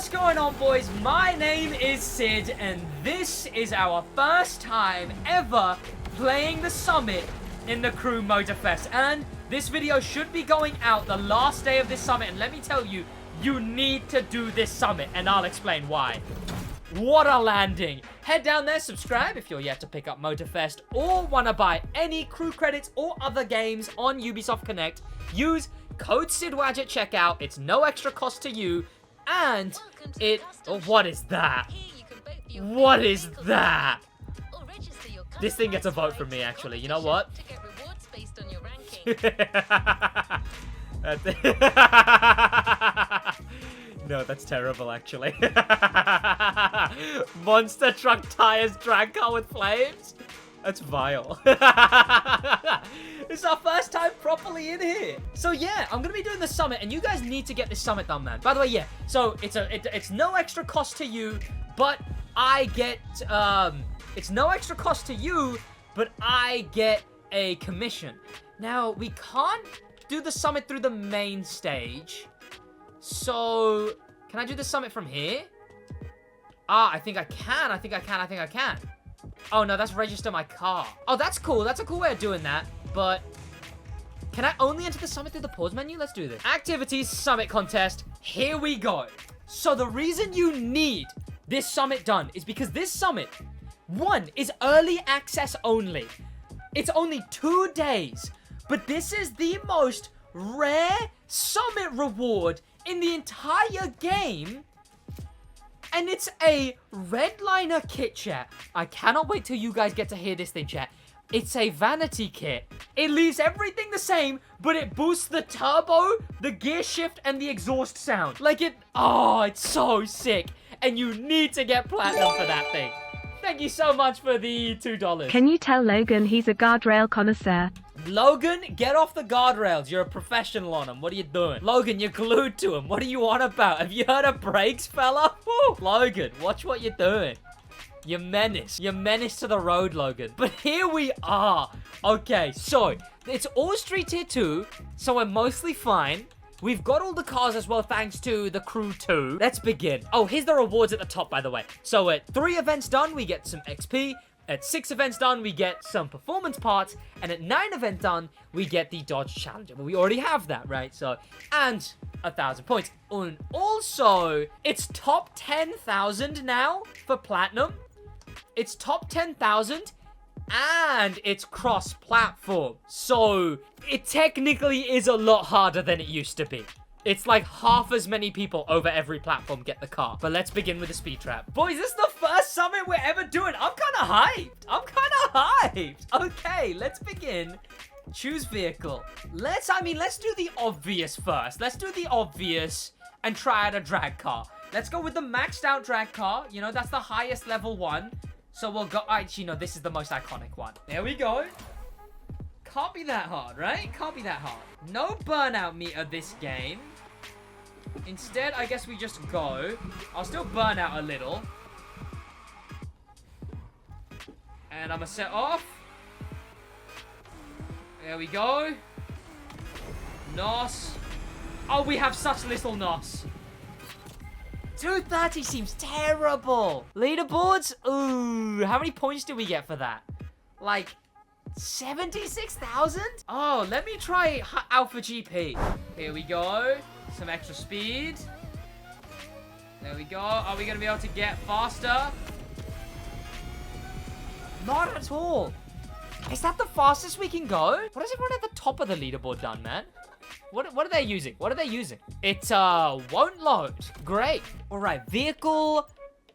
What's going on, boys? My name is Sid, and this is our first time ever playing the summit in the Crew Motorfest. And this video should be going out the last day of this summit, and let me tell you, you need to do this summit, and I'll explain why. What a landing. Head down there, subscribe if you're yet to pick up Motorfest or want to buy any crew credits or other games on Ubisoft Connect. Use code SidWaj at checkout. It's no extra cost to you. And it... Oh, what is that? What is that? This thing gets a vote from me, actually. You know what? No, that's terrible, actually. Monster truck tires drag car with flames? That's vile. It's our first time properly in here. So yeah, I'm gonna be doing the summit, and you guys need to get this summit done, man. By the way, yeah, so it's no extra cost to you, but I get it's no extra cost to you, but I get a commission. Now, we can't do the summit through the main stage. So, can I do the summit from here? Ah, I think I can. Oh, no, that's register my car. Oh, that's cool. That's a cool way of doing that. But, can I only enter the summit through the pause menu? Let's do this. Activities, summit contest. Here we go. So, the reason you need this summit done is because this summit, one, is early access only. It's only 2 days. But this is the most rare summit reward in the entire game, and it's a redliner kit, chat. I cannot wait till you guys get to hear this thing, chat. It's a vanity kit. It leaves everything the same, but it boosts the turbo, the gear shift, and the exhaust sound. Like it, oh, it's so sick, and you need to get platinum for that thing. Thank you so much for the $2. Can you tell Logan he's a guardrail connoisseur? Logan, get off the guardrails. You're a professional on them. What are you doing? Logan, you're glued to him. What are you on about? Have you heard of brakes, fella? Woo. Logan, watch what you're doing. You menace. You're menace to the road, Logan. But here we are. Okay, so it's all street tier 2, so we're mostly fine. We've got all the cars as well, thanks to the Crew 2. Let's begin. Oh, here's the rewards at the top, by the way. So at 3 events done, we get some XP. At 6 events done, we get some performance parts. And at 9 events done, we get the Dodge Challenger. But we already have that, right? So, and 1,000 points. And also, it's top 10,000 now for Platinum. It's top 10,000. And it's cross-platform. So, it technically is a lot harder than it used to be. It's like half as many people over every platform get the car. But let's begin with the speed trap. Boys, this is the first summit we're ever doing. I'm kind of hyped. Okay, let's begin. Choose vehicle. Let's do the obvious first. Let's do the obvious and try out a drag car. Let's go with the maxed out drag car. You know, that's the highest level one. So we'll go, actually, no, this is the most iconic one. There we go. Can't be that hard, right? Can't be that hard. No burnout meter this game. Instead, I guess we just go. I'll still burn out a little. And I'm gonna set off. There we go. NOS. Oh, we have such little NOS. 230 seems terrible. Leaderboards? Ooh, how many points do we get for that? Like 76,000? Oh, let me try Alpha GP. Here we go. Some extra speed. There we go. Are we going to be able to get faster? Not at all. Is that the fastest we can go? What has everyone at the top of the leaderboard done, man? What are they using? What are they using? It won't load. Great. All right, vehicle.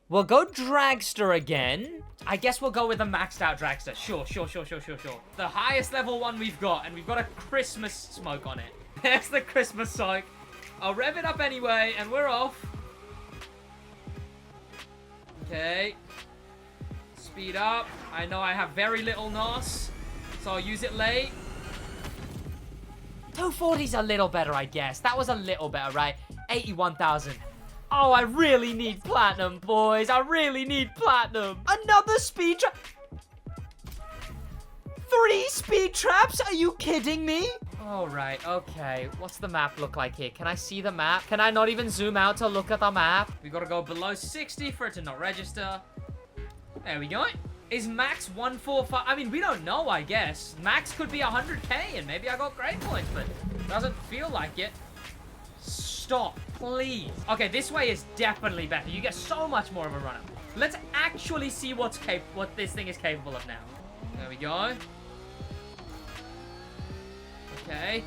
We'll go dragster again. I guess we'll go with a maxed out dragster. Sure. The highest level one we've got, and we've got a Christmas smoke on it. There's the Christmas smoke. I'll rev it up anyway, and we're off. Okay. Speed up. I know I have very little NOS, so I'll use it late. 240's a little better, I guess. That was a little better, right? 81,000. Oh, I really need platinum, boys. I really need platinum. Another speed trap. 3 speed traps? Are you kidding me? All right, okay. What's the map look like here? Can I see the map? Can I not even zoom out to look at the map? We gotta go below 60 for it to not register. There we go. Is max 145? I mean, we don't know, I guess. Max could be 100k, and maybe I got grade points, but doesn't feel like it. Stop, please. Okay, this way is definitely better. You get so much more of a run-up. Let's actually see what this thing is capable of now. There we go. Okay.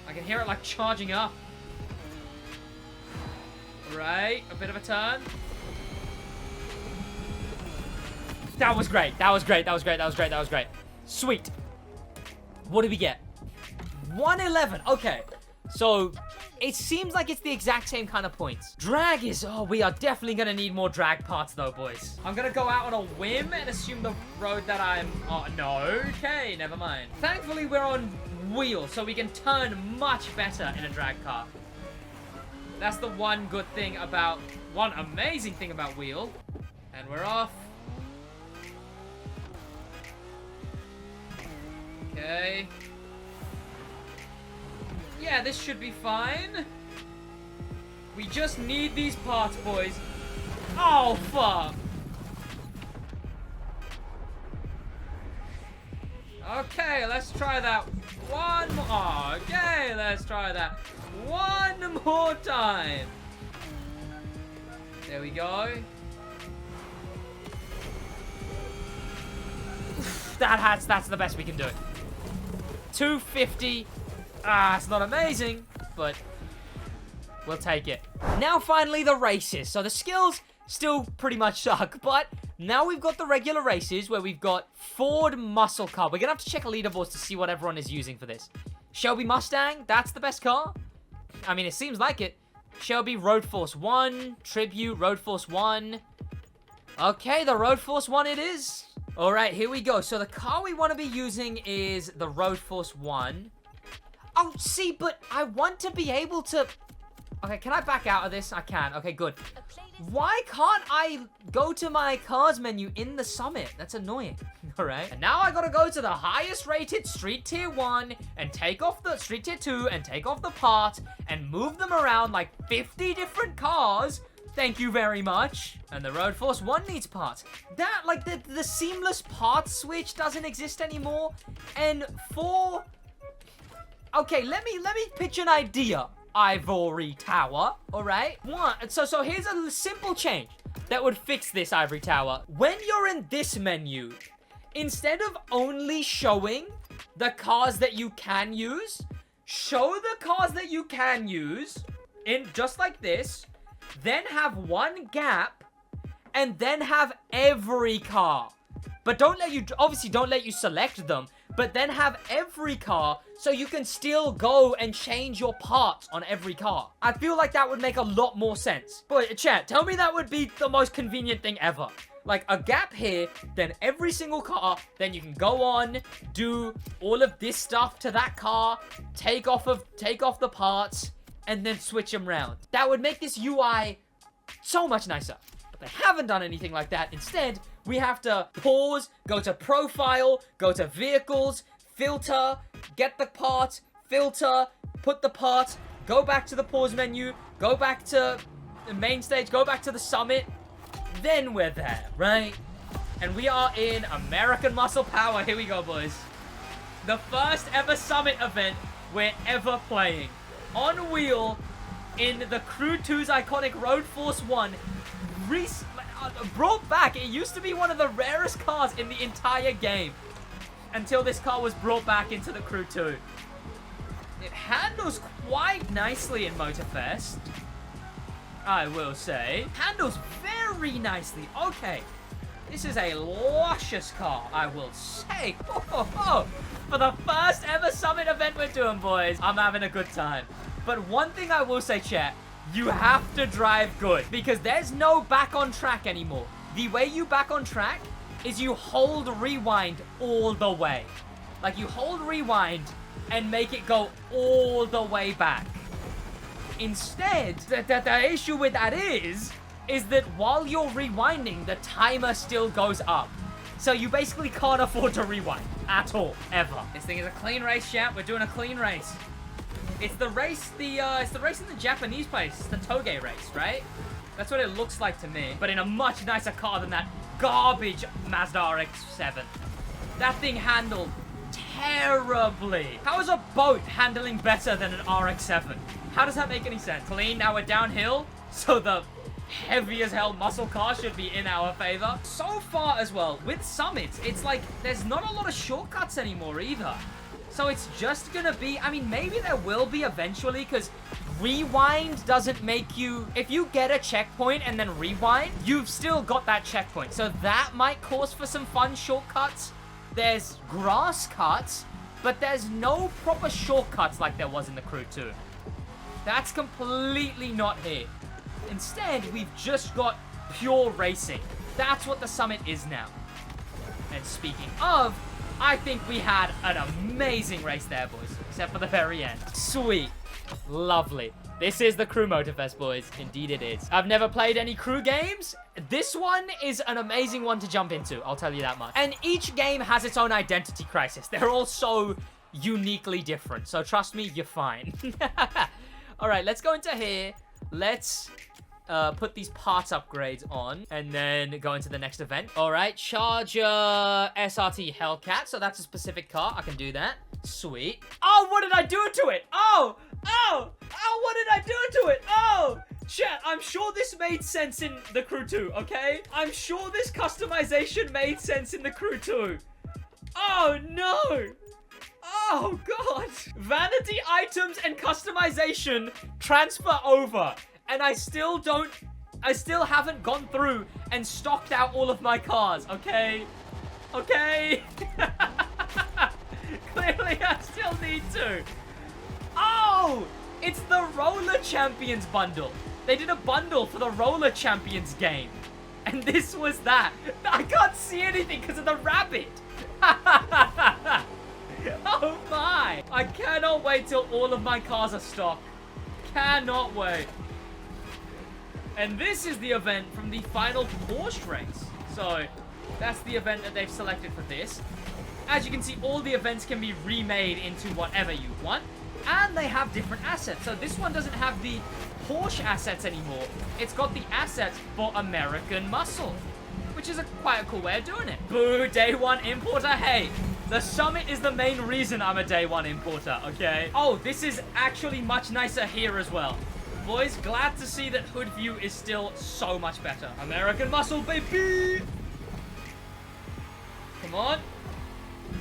I can hear it like charging up. Right, a bit of a turn. That was great. That was great. That was great. That was great. That was great. Sweet. What did we get? 111. Okay. So, it seems like it's the exact same kind of points. Drag is... Oh, we are definitely going to need more drag parts, though, boys. I'm going to go out on a whim and assume the road that I'm... Oh, no. Okay, never mind. Thankfully, we're on wheels, so we can turn much better in a drag car. That's the one good thing about... One amazing thing about wheel. And we're off. Okay. Yeah, this should be fine. We just need these parts, boys. Oh, fuck. Okay, let's try that one more. Oh, okay, let's try that one more time. There we go. That's the best we can do. 250. Ah, it's not amazing, but we'll take it. Now, finally, the races. So the skills still pretty much suck, but now we've got the regular races where we've got Ford Muscle Car. We're going to have to check leaderboards to see what everyone is using for this. Shelby Mustang, that's the best car. I mean, it seems like it. Shelby Road Force 1, Tribute, Road Force 1. Okay, the Road Force 1 it is. All right, here we go. So the car we want to be using is the Road Force 1. Oh, see, but I want to be able to... Okay, can I back out of this? I can. Okay, good. Why can't I go to my cars menu in the summit? That's annoying. All right. And now I gotta go to the highest rated Street Tier 1 and take off the Street Tier 2 and take off the part and move them around like 50 different cars. Thank you very much. And the Road Force 1 needs parts. That, like, the seamless parts switch doesn't exist anymore. And for... Okay, let me pitch an idea, Ivory Tower, all right? So here's a simple change that would fix this, Ivory Tower. When you're in this menu, instead of only showing the cars that you can use, show the cars that you can use in just like this, then have one gap, and then have every car. But obviously don't let you select them, but then have every car so you can still go and change your parts on every car. I feel like that would make a lot more sense. But chat, tell me that would be the most convenient thing ever. Like a gap here, then every single car, then you can go on, do all of this stuff to that car, take off the parts, and then switch them around. That would make this UI so much nicer. But they haven't done anything like that. Instead, we have to pause, go to profile, go to vehicles, filter, get the part, filter, put the part, go back to the pause menu, go back to the main stage, go back to the summit. Then we're there, right? And we are in American Muscle Power. Here we go, boys. The first ever summit event we're ever playing. On wheel in the Crew 2's iconic Road Force 1. Brought back. It used to be one of the rarest cars in the entire game until this car was brought back into the Crew 2. It handles quite nicely in Motorfest, I will say. Handles very nicely. Okay, this is a luscious car, I will say. For the first ever summit event we're doing, boys, I'm having a good time. But one thing I will say, chat, you have to drive good because there's no back on track anymore. The way you back on track is you hold rewind all the way. Like you hold rewind and make it go all the way back. Instead, the issue with that is that while you're rewinding, the timer still goes up. So you basically can't afford to rewind at all, ever. This thing is a clean race, chat. We're doing a clean race. It's the race, it's the race in the Japanese place. It's the Toge race, right? That's what it looks like to me. But in a much nicer car than that garbage Mazda RX-7. That thing handled terribly. How is a boat handling better than an RX-7? How does that make any sense? Clean, now we're downhill. So the heavy as hell muscle car should be in our favor. So far as well, with Summits, it's like there's not a lot of shortcuts anymore either. So it's just gonna be, I mean, maybe there will be eventually, because rewind doesn't make you, if you get a checkpoint and then rewind, you've still got that checkpoint. So that might cause for some fun shortcuts. There's grass cuts, but there's no proper shortcuts like there was in the Crew 2. That's completely not here. Instead, we've just got pure racing. That's what the Summit is now. And speaking of, I think we had an amazing race there, boys. Except for the very end. Sweet. Lovely. This is the Crew Motorfest, boys. Indeed it is. I've never played any Crew games. This one is an amazing one to jump into. I'll tell you that much. And each game has its own identity crisis. They're all so uniquely different. So trust me, you're fine. All right, let's go into here. Let's put these parts upgrades on and then go into the next event. All right, Charger SRT Hellcat. So that's a specific car. I can do that. Sweet. Oh, what did I do to it? Oh, what did I do to it? Oh, chat, I'm sure this made sense in the Crew 2, okay? I'm sure this customization made sense in the Crew 2. Oh, no. Oh, God. Vanity items and customization transfer over. And I still haven't gone through and stocked out all of my cars, okay? Okay? Clearly, I still need to. Oh! It's the Roller Champions bundle. They did a bundle for the Roller Champions game. And this was that. I can't see anything because of the rabbit. Oh my! I cannot wait till all of my cars are stocked. Cannot wait. And this is the event from the final Porsche race. So, that's the event that they've selected for this. As you can see, all the events can be remade into whatever you want. And they have different assets. So this one doesn't have the Porsche assets anymore. It's got the assets for American Muscle, which is quite a cool way of doing it. Boo, day one importer. Hey, the Summit is the main reason I'm a day one importer, okay? Oh, this is actually much nicer here as well. Boys, glad to see that hood view is still so much better. American Muscle, baby! Come on.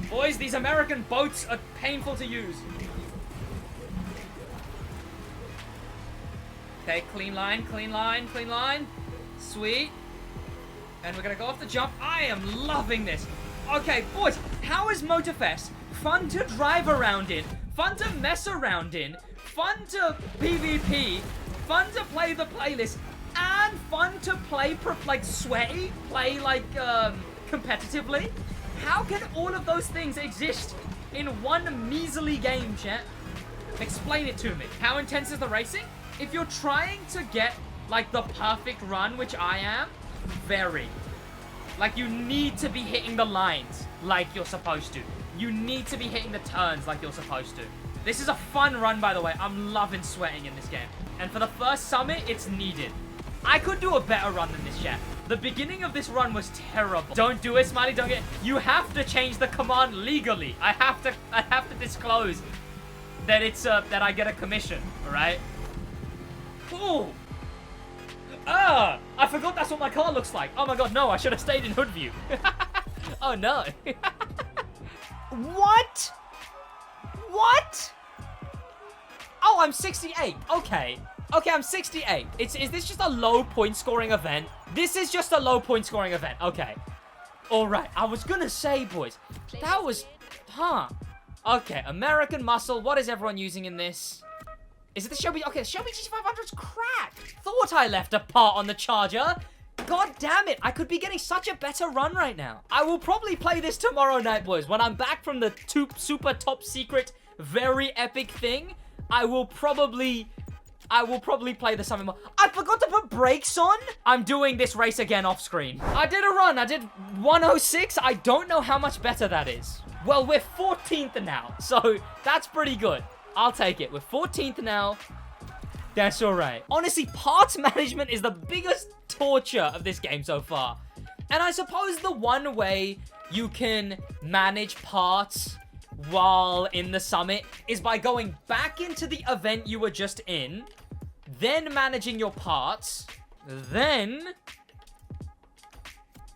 Boys, these American boats are painful to use. Okay, clean line, clean line, clean line. Sweet. And we're gonna go off the jump. I am loving this. Okay, boys, how is Motorfest fun to drive around in, fun to mess around in, fun to PvP, fun to play the playlist, and fun to play, like, sweaty, play, like, competitively? How can all of those things exist in one measly game, chat? Explain it to me. How intense is the racing? If you're trying to get, like, the perfect run, which I am, very. Like, you need to be hitting the lines like you're supposed to. You need to be hitting the turns like you're supposed to. This is a fun run, by the way. I'm loving sweating in this game. And for the first Summit, it's needed. I could do a better run than this, chat. The beginning of this run was terrible. Don't do it, Smiley. Don't get. You have to change the command legally. I have to disclose that it's that I get a commission. All right. Ooh. I forgot that's what my car looks like. Oh my god, no, I should have stayed in hood view. Oh no. What? What? Oh, I'm 68. Okay. Okay, I'm 68. Is this just a low point scoring event? This is just a low point scoring event. Okay. Alright, I was gonna say, boys, that was... Okay, American Muscle. What is everyone using in this? Is it the Shelby? Okay, the Shelby GT500's cracked. Thought I left a part on the Charger. God damn it. I could be getting such a better run right now. I will probably play this tomorrow night, boys. When I'm back from the super top secret, very epic thing, I will probably I will probably play the summit more. I forgot to put brakes on. I'm doing this race again off screen. I did a run. I did 106. I don't know how much better that is. Well, we're 14th now, so that's pretty good. I'll take it. We're 14th now. That's all right. Honestly, parts management is the biggest torture of this game so far. And I suppose the one way you can manage parts while in the summit is by going back into the event you were just in, then managing your parts, then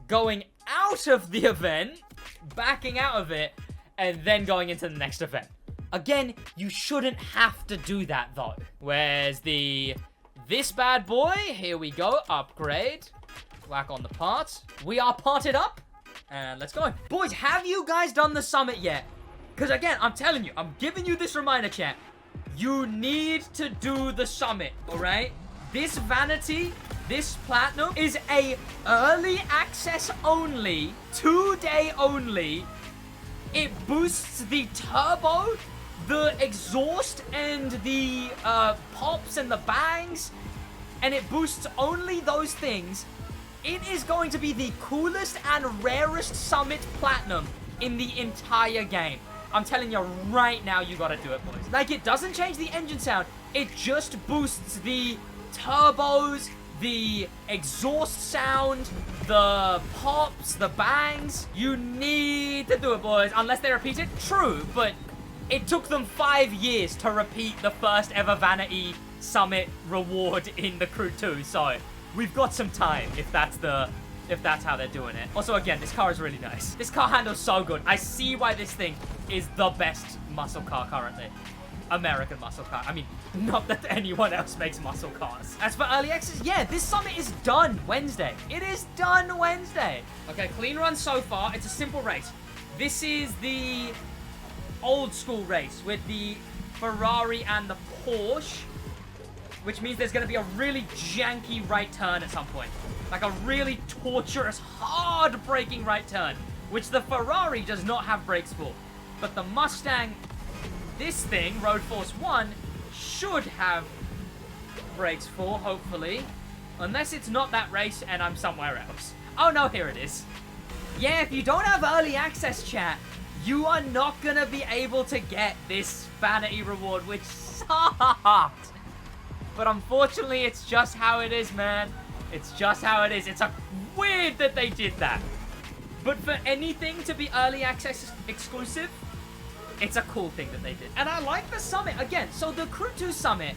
going out of the event, backing out of it, and then going into the next event. Again, you shouldn't have to do that, though. Where's this bad boy? Here we go. Upgrade. Whack on the parts. We are parted up. And let's go. Boys, have you guys done the summit yet? Because again, I'm telling you, I'm giving you this reminder, chat. You need to do the summit, all right? This vanity, this platinum, is a early access only, 2-day only. It boosts the turbo, the exhaust, and the pops and the bangs. And it boosts only those things. It is going to be the coolest and rarest summit platinum in the entire game. I'm telling you right now, you gotta do it, boys. Like, it doesn't change the engine sound. It just boosts the turbos, the exhaust sound, the pops, the bangs. You need to do it, boys. Unless they repeat it. True, but it took them 5 years to repeat the first ever Vanity Summit reward in the Crew 2. So, we've got some time if that's how they're doing it. Also, again, this car is really nice. This car handles so good. I see why this thing is the best muscle car currently. American muscle car. I mean, not that anyone else makes muscle cars. As for early access, yeah, this summit is done Wednesday. It is done Wednesday. Okay, clean run so far. It's a simple race. This is the old school race with the Ferrari and the Porsche, which means there's going to be a really janky right turn at some point. Like a really torturous, hard braking right turn, which the Ferrari does not have brakes for. But the Mustang, this thing, Road Force 1, should have brakes for, hopefully. Unless it's not that race and I'm somewhere else. Oh no, here it is. Yeah, if you don't have early access, chat, you are not going to be able to get this vanity reward, which sucks. But unfortunately, it's just how it is, man. It's just how it is. It's weird that they did that. But for anything to be early access exclusive, it's a cool thing that they did. And I like the summit. Again, so the Crew 2 summit,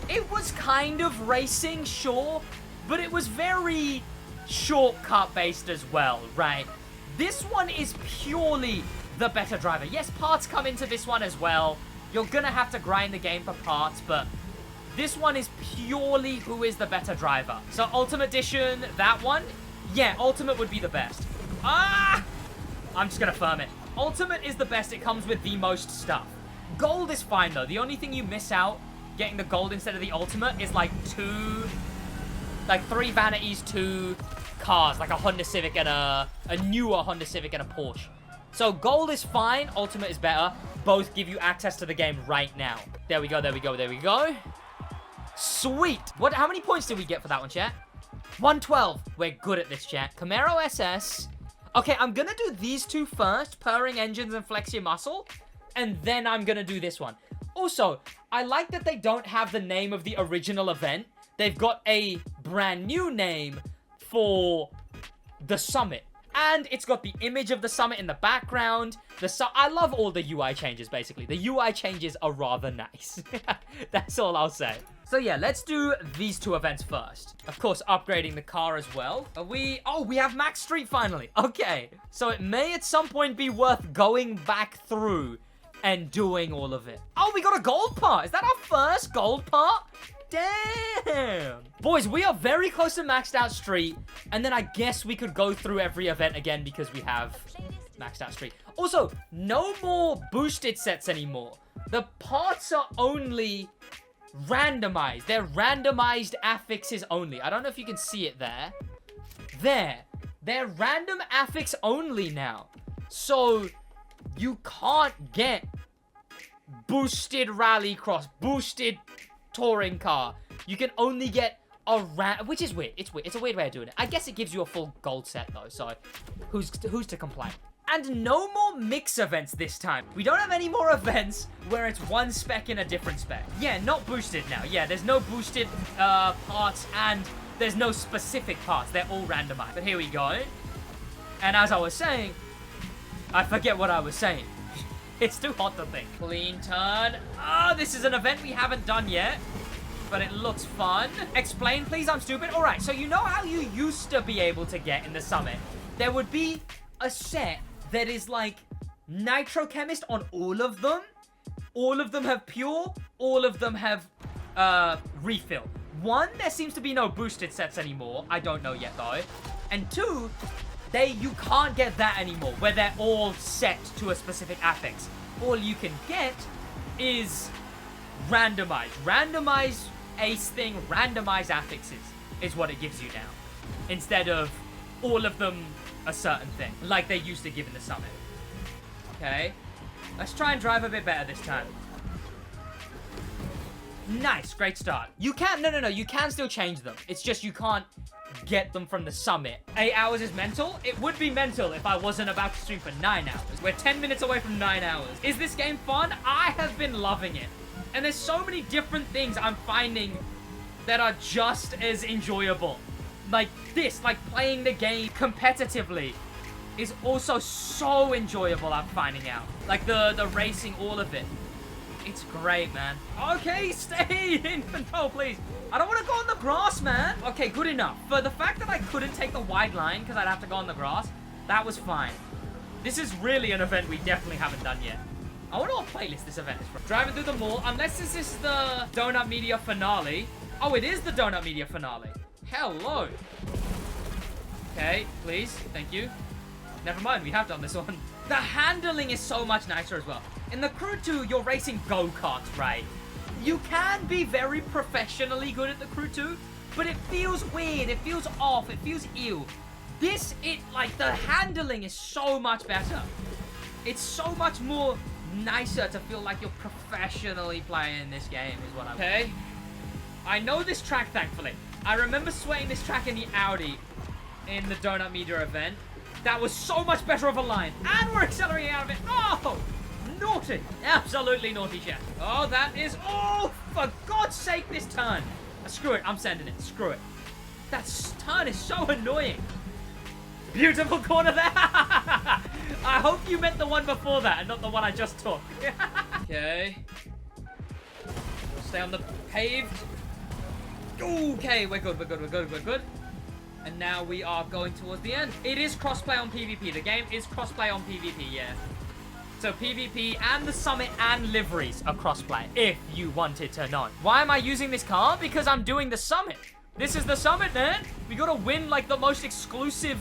it was kind of racing, sure, but it was very shortcut based as well, right? This one is purely the better driver. Yes, parts come into this one as well. You're gonna have to grind the game for parts, but this one is purely who is the better driver. So Ultimate Edition, that one, yeah, Ultimate would be the best. Ah! I'm just gonna firm it. Ultimate is the best. It comes with the most stuff. Gold is fine, though. The only thing you miss out getting the gold instead of the Ultimate is like 3 vanities, 2 cars, like a Honda Civic and a newer Honda Civic and a Porsche. So gold is fine. Ultimate is better. Both give you access to the game right now. There we go, there we go, there we go. Sweet. How many points did we get for that one, chat? 112. We're good at this, chat. Camaro SS. Okay, I'm gonna do these two first, purring engines and flex your muscle, and then I'm gonna do this one. Also, I like that they don't have the name of the original event. They've got a brand new name for the summit. And it's got the image of the summit in the background. I love all the UI changes, basically. The UI changes are rather nice. That's all I'll say. So yeah, let's do these two events first. Of course, upgrading the car as well. Oh, we have Max Street finally. Okay. So it may at some point be worth going back through and doing all of it. Oh, we got a gold part. Is that our first gold part? Damn. Boys, we are very close to maxed out street. And then I guess we could go through every event again because we have maxed out street. Also, no more boosted sets anymore. The parts are only randomized. They're randomized affixes only. I don't know if you can see it there. There. They're random affix only now. So, you can't get boosted rallycross, boosted touring car, you can only get a which is weird. It's weird. It's a weird way of doing it. I guess it gives you a full gold set though, so who's to complain? And no more mix events this time. We don't have any more events where it's one spec in a different spec. Yeah, not boosted now. Yeah, there's no boosted parts and there's no specific parts. They're all randomized. But here we go. And as I was saying, I forget what I was saying. It's too hot to think. Clean turn. Oh, this is an event we haven't done yet, but it looks fun. Explain, please, I'm stupid. All right, so you know how you used to be able to get in the Summit? There would be a set that is like Nitro Chemist on all of them. All of them have pure. All of them have refill. One, there seems to be no boosted sets anymore. I don't know yet though. And two, you can't get that anymore, where they're all set to a specific affix. All you can get is randomized. Randomized ace thing, randomized affixes is what it gives you now. Instead of all of them a certain thing, like they used to give in the Summit. Okay, let's try and drive a bit better this time. Nice, great start. You can, no, you can still change them. It's just you can't get them from the Summit. 8 hours is mental? It would be mental if I wasn't about to stream for 9 hours. We're 10 minutes away from 9 hours. Is this game fun? I have been loving it. And there's so many different things I'm finding that are just as enjoyable. Like this, like playing the game competitively is also so enjoyable, I'm finding out. Like the racing, all of it. It's great, man. Okay, stay in control, please. I don't want to go on the grass, man. Okay, good enough. For the fact that I couldn't take the wide line because I'd have to go on the grass, that was fine. This is really an event we definitely haven't done yet. I wonder what playlist this event is from. Driving through the mall, unless this is the Donut Media finale. Oh, it is the Donut Media finale. Hello. Okay, please. Thank you. Never mind, we have done this one. The handling is so much nicer as well. In the Crew 2, you're racing go-karts, right? You can be very professionally good at the Crew 2, but it feels weird, it feels off, it feels ew. This, like, the handling is so much better. It's so much more nicer to feel like you're professionally playing this game, is what I'm... Okay. I know this track, thankfully. I remember sweating this track in the Audi in the Donut Media event. That was so much better of a line. And we're accelerating out of it. Oh, naughty. Absolutely naughty, chef. Oh, that is... Oh, for God's sake, this turn. Screw it. I'm sending it. Screw it. That turn is so annoying. Beautiful corner there. I hope you meant the one before that and not the one I just took. Okay. Stay on the paved. Okay, we're good, we're good, we're good, we're good. And now we are going towards the end. It is crossplay on PvP. The game is crossplay on PvP, yeah. So PvP and the Summit and liveries are crossplay, if you wanted to know. Why am I using this car? Because I'm doing the Summit. This is the Summit, man. We gotta win, like, the most exclusive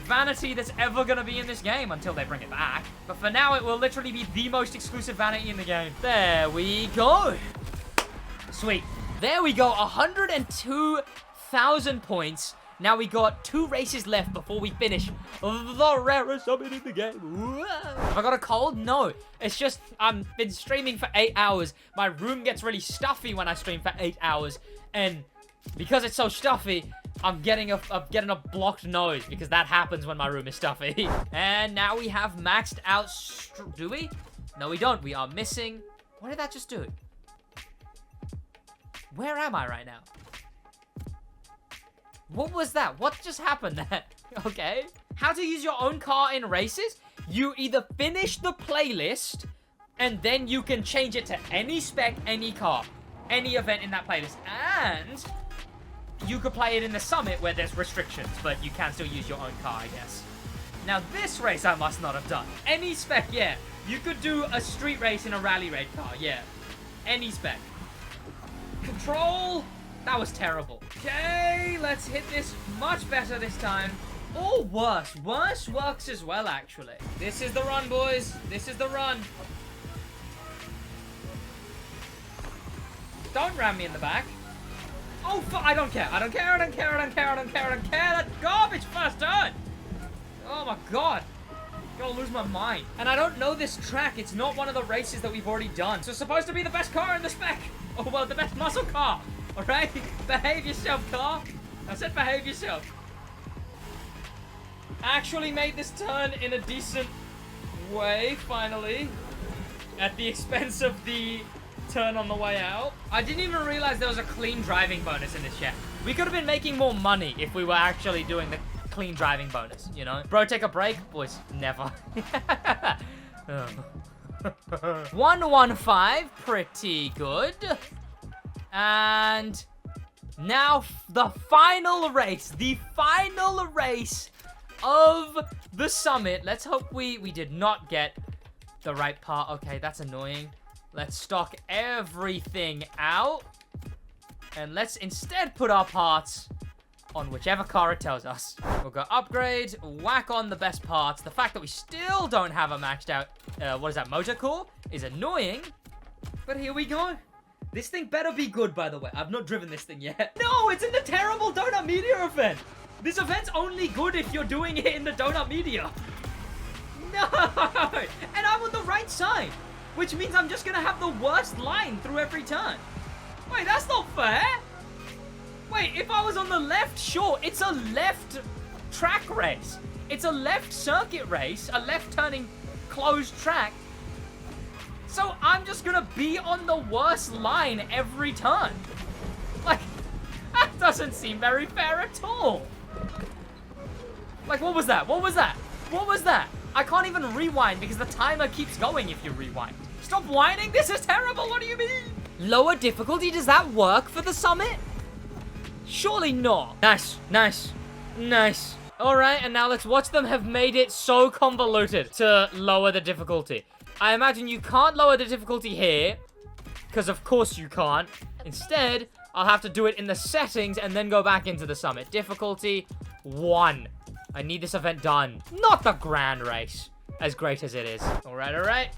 vanity that's ever gonna be in this game until they bring it back. But for now, it will literally be the most exclusive vanity in the game. There we go. Sweet. There we go, 102,000 points. Now we got 2 races left before we finish the rarest summit in the game. Whoa. Have I got a cold? No. It's just, I've been streaming for 8 hours. My room gets really stuffy when I stream for 8 hours. And because it's so stuffy, I'm getting a blocked nose because that happens when my room is stuffy. And now we have maxed out, do we? No, we don't. We are missing. What did that just do? Where am I right now? What was that? What just happened there? Okay. How to use your own car in races? You either finish the playlist, and then you can change it to any spec, any car, any event in that playlist. And you could play it in the Summit where there's restrictions, but you can still use your own car, I guess. Now, this race I must not have done. Any spec, yeah. You could do a street race in a rally raid car, yeah. Any spec. Control. That was terrible. Okay, let's hit this much better this time. Or worse. Worse works as well, actually. This is the run, boys. This is the run. Don't ram me in the back. Oh, I don't care. I don't care. I don't care. I don't care. I don't care. I don't care. That garbage first turn. Oh, my God. I'm gonna lose my mind. And I don't know this track. It's not one of the races that we've already done. So it's supposed to be the best car in the spec. Oh, well, the best muscle car. All right? Behave yourself, car. I said behave yourself. Actually made this turn in a decent way, finally. At the expense of the turn on the way out. I didn't even realize there was a clean driving bonus in this yet. We could have been making more money if we were actually doing the clean driving bonus, you know? Bro, take a break? Boys, never. 115, pretty good. And now the final race of the summit. Let's hope we did not get the right part. Okay, that's annoying. Let's stock everything out. And let's instead put our parts on whichever car it tells us. We'll go upgrade, whack on the best parts. The fact that we still don't have a maxed out, what is that, motor core, is annoying. But here we go. This thing better be good, by the way. I've not driven this thing yet. No, it's in the terrible Donut Media event. This event's only good if you're doing it in the Donut Media. No! And I'm on the right side, which means I'm just gonna have the worst line through every turn. Wait, that's not fair. Wait, if I was on the left, sure, it's a left track race. It's a left circuit race, a left turning closed track. So I'm just gonna be on the worst line every turn. Like, that doesn't seem very fair at all. Like, what was that? What was that? What was that? I can't even rewind because the timer keeps going if you rewind. Stop whining, this is terrible, what do you mean? Lower difficulty, does that work for the summit? Surely not. Nice, nice, nice. All right, and now let's watch them have made it so convoluted to lower the difficulty. I imagine you can't lower the difficulty here, because of course you can't. Instead, I'll have to do it in the settings and then go back into the summit. Difficulty 1. I need this event done. Not the grand race, as great as it is. All right.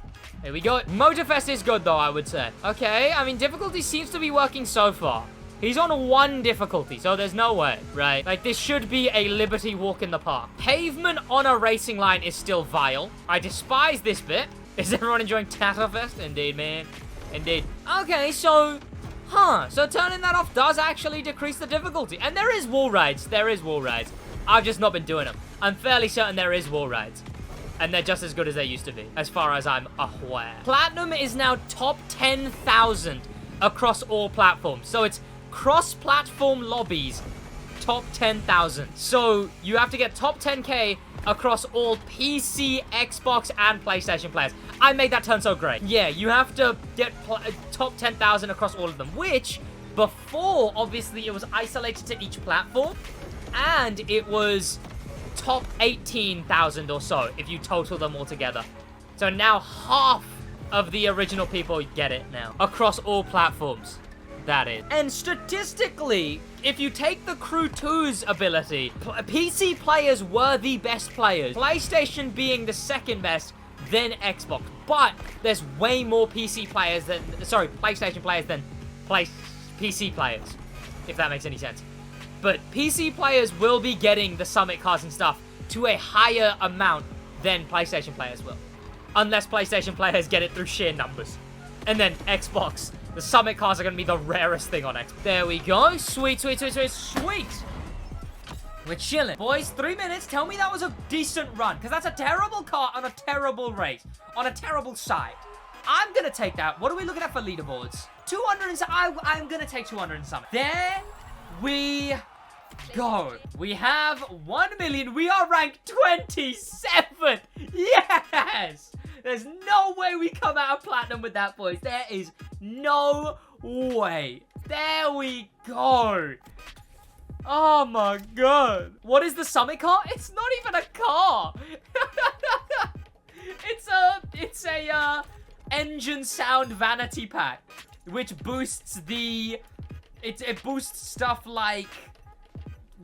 Here we go. Motorfest is good, though, I would say. Okay, I mean, difficulty seems to be working so far. He's on 1 difficulty, so there's no way, right? Like, this should be a Liberty walk in the park. Pavement on a racing line is still vile. I despise this bit. Is everyone enjoying Tatterfest? Indeed, man. Indeed. Okay, so... So turning that off does actually decrease the difficulty. And there is wall rides. There is wall rides. I've just not been doing them. I'm fairly certain there is wall rides. And they're just as good as they used to be, as far as I'm aware. Platinum is now top 10,000 across all platforms. So it's cross-platform lobbies, top 10,000. So you have to get top 10K across all PC, Xbox, and PlayStation players. I made that turn so great. Yeah, you have to get top 10,000 across all of them, which before, obviously, it was isolated to each platform, and it was top 18,000 or so if you total them all together. So now half of the original people get it now across all platforms. That is. And statistically, if you take the Crew 2's ability, PC players were the best players. PlayStation being the second best, then Xbox. But there's way more PC players than, PlayStation players than PC players, if that makes any sense. But PC players will be getting the summit cars and stuff to a higher amount than PlayStation players will. Unless PlayStation players get it through sheer numbers. And then Xbox, the summit cars are going to be the rarest thing on Xbox. There we go. Sweet. We're chilling. Boys, 3 minutes. Tell me that was a decent run. Because that's a terrible car on a terrible race. On a terrible side. I'm going to take that. What are we looking at for leaderboards? 200 and I'm going to take 200 and something. There we go. We have 1 million. We are ranked 27. Yes. There's no way we come out of platinum with that, boys. There is no way. There we go. Oh my god. What is the summit car? It's not even a car. It's a engine sound vanity pack, which boosts the... It boosts stuff like...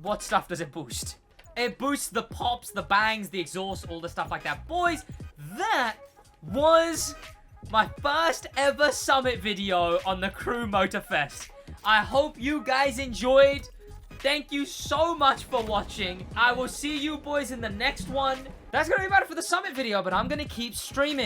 What stuff does it boost? It boosts the pops, the bangs, the exhaust, all the stuff like that. Boys, that was my first ever summit video on the Crew Motorfest. I hope you guys enjoyed. Thank you so much for watching. I will see you boys in the next one. That's gonna be about it for the summit video, but I'm gonna keep streaming.